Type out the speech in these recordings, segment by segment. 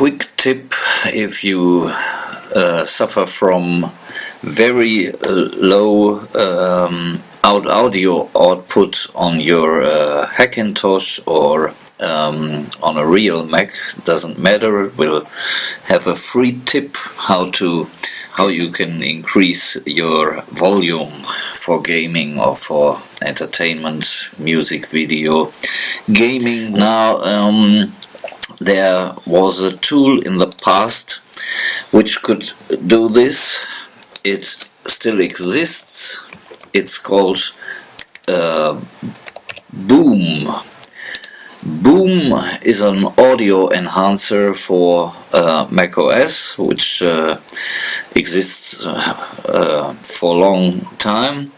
quick tip if you suffer from very low audio output on your Hackintosh or on a real Mac. Doesn't matter. We'll have a free tip how you can increase your volume for gaming or for entertainment, music, video, gaming. Now there was a tool in the past which could do this. It still exists. It's called Boom. Boom is an audio enhancer for Mac OS, which exists for a long time.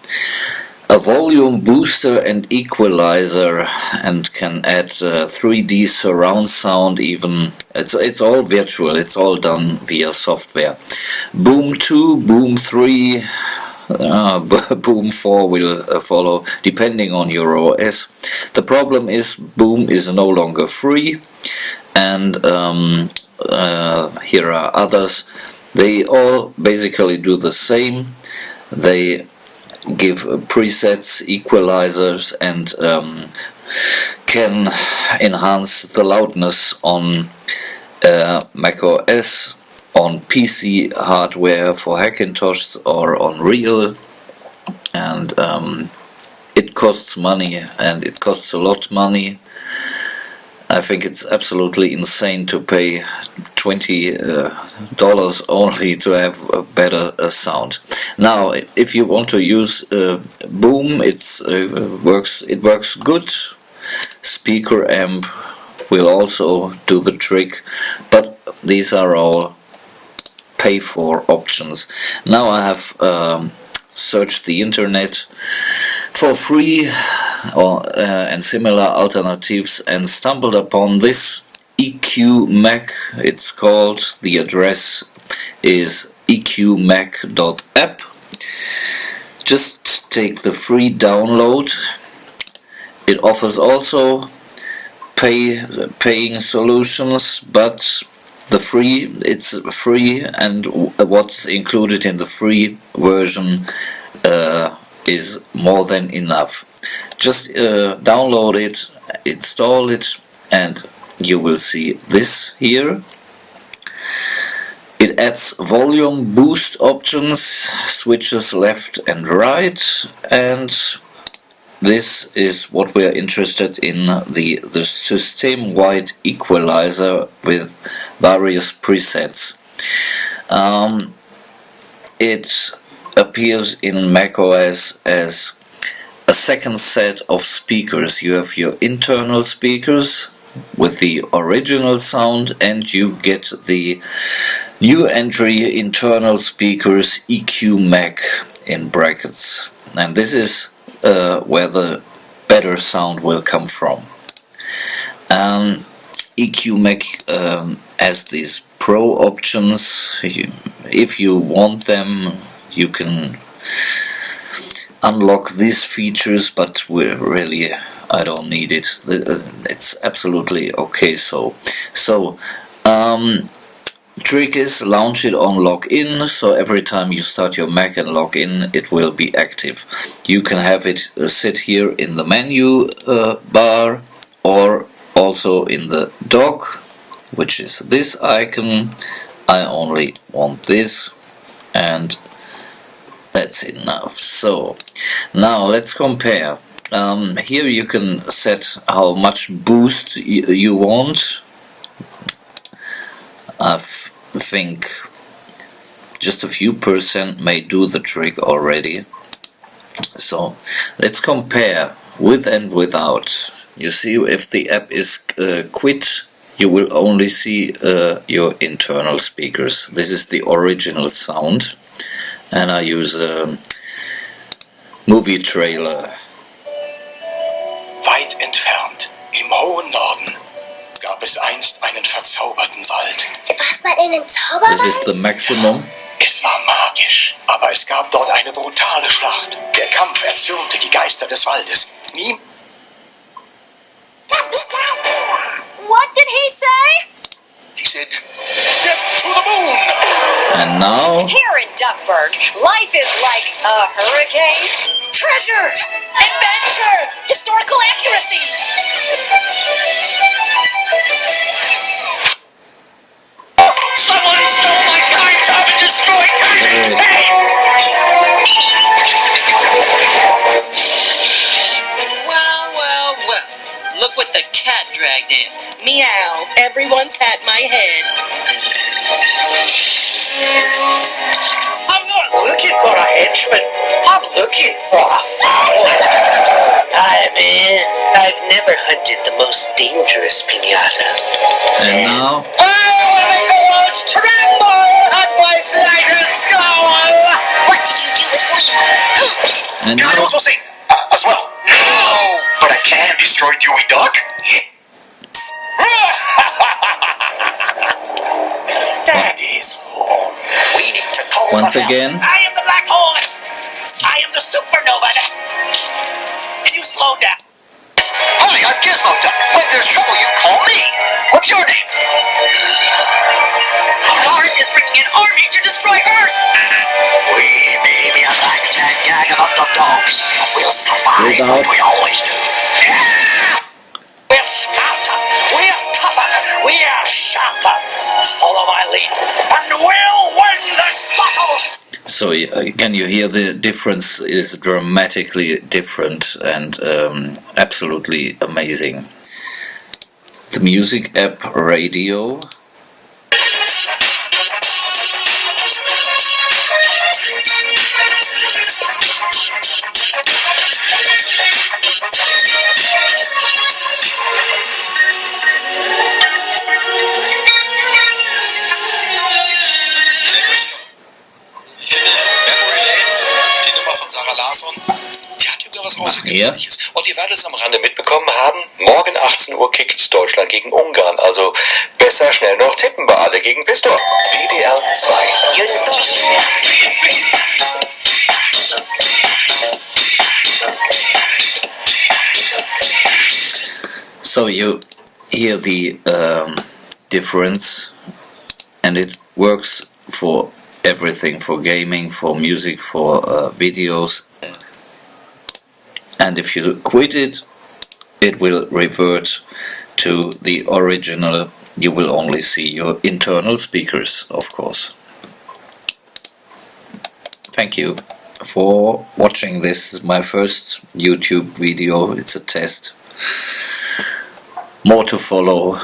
A volume booster and equalizer, and can add 3D surround sound. Even it's all virtual. It's all done via software. Boom 2, Boom 3. Boom 4 will follow depending on your OS. The problem is Boom is no longer free, and here are others. They all basically do the same. They give presets, equalizers, and can enhance the loudness on Mac OS, on PC hardware for Hackintosh or on real, and it costs money, and it costs a lot of money. I think it's absolutely insane to pay $20 only to have a better sound. Now, if you want to use Boom, it works good. Speaker amp will also do the trick, but these are all pay for options. Now I have searched the internet for free and similar alternatives and stumbled upon this eqMac. It's called. The address is eqMac.app. Just take the free download. It offers also paying solutions, but it's free, and what's included in the free version is more than enough. Just download it, install it, and you will see this here. It adds volume boost options, switches left and right, and this is what we are interested in, the system-wide equalizer with various presets. It appears in macOS as a second set of speakers. You have your internal speakers with the original sound, and you get the new entry internal speakers eqMac in brackets. And this is where the better sound will come from. eqMac has these pro options. If you want them, you can unlock these features, but I don't need it. It's absolutely okay. So trick is launch it on login, so every time you start your Mac and log in, it will be active. You can have it sit here in the menu bar, or also in the dock, which is this icon. I only want this, and that's enough. So now let's compare. Here you can set how much boost you want. I think just a few percent may do the trick already. So let's compare with and without. You see, if the app is quit, you will only see your internal speakers. This is the original sound, and I use a movie trailer. Weit entfernt, im hohen Norden, gab es einst einen verzauberten Wald. Was mal in einem Zauberwald? This is the maximum. Es war magisch, aber es gab dort eine brutale Schlacht. Der Kampf erzürnte die Geister des Waldes. What did he say? He said, "Death to the moon!" And now Here in Duckburg, life is like a hurricane. Treasure! Adventure! Historical accuracy! Someone stole my time tub and destroyed time! Well. Look what the cat dragged in. Meow. Everyone pat my head. I'm not looking for a henchman. I'm looking for a fowl. Hi, man. I've never hunted the most dangerous pinata. and now I will make the world tremble at my slighted skull. What did you do with one? and Can I now also sing as well? No! But I can destroy Dewey Duck? That is wrong. We need to call once for help. again. I am the black hole. I am the supernova. Can you slow down? Hi, I'm Gizmo Duck. When there's trouble, you call me. What's your name? Mars is bringing an army to destroy Earth. We may be a ragtag gang of dogs, but we'll survive Without- like we always do. Yeah! We're smarter, we're tougher, we are sharper. Follow my lead, and we'll win this battle. So can you hear the difference is dramatically different and absolutely amazing. The music app Radio. Ja. Und ihr werdet es am Rande mitbekommen haben, morgen 18 Uhr kickt Deutschland gegen Ungarn. Also besser schnell noch tippen bei alle gegen Pistor. WDR 2. So you hear the difference, and it works for everything, for gaming, for music, for videos. And if you quit it, it will revert to the original. You will only see your internal speakers, of course. Thank you for watching. This is my first YouTube video. It's a test. More to follow.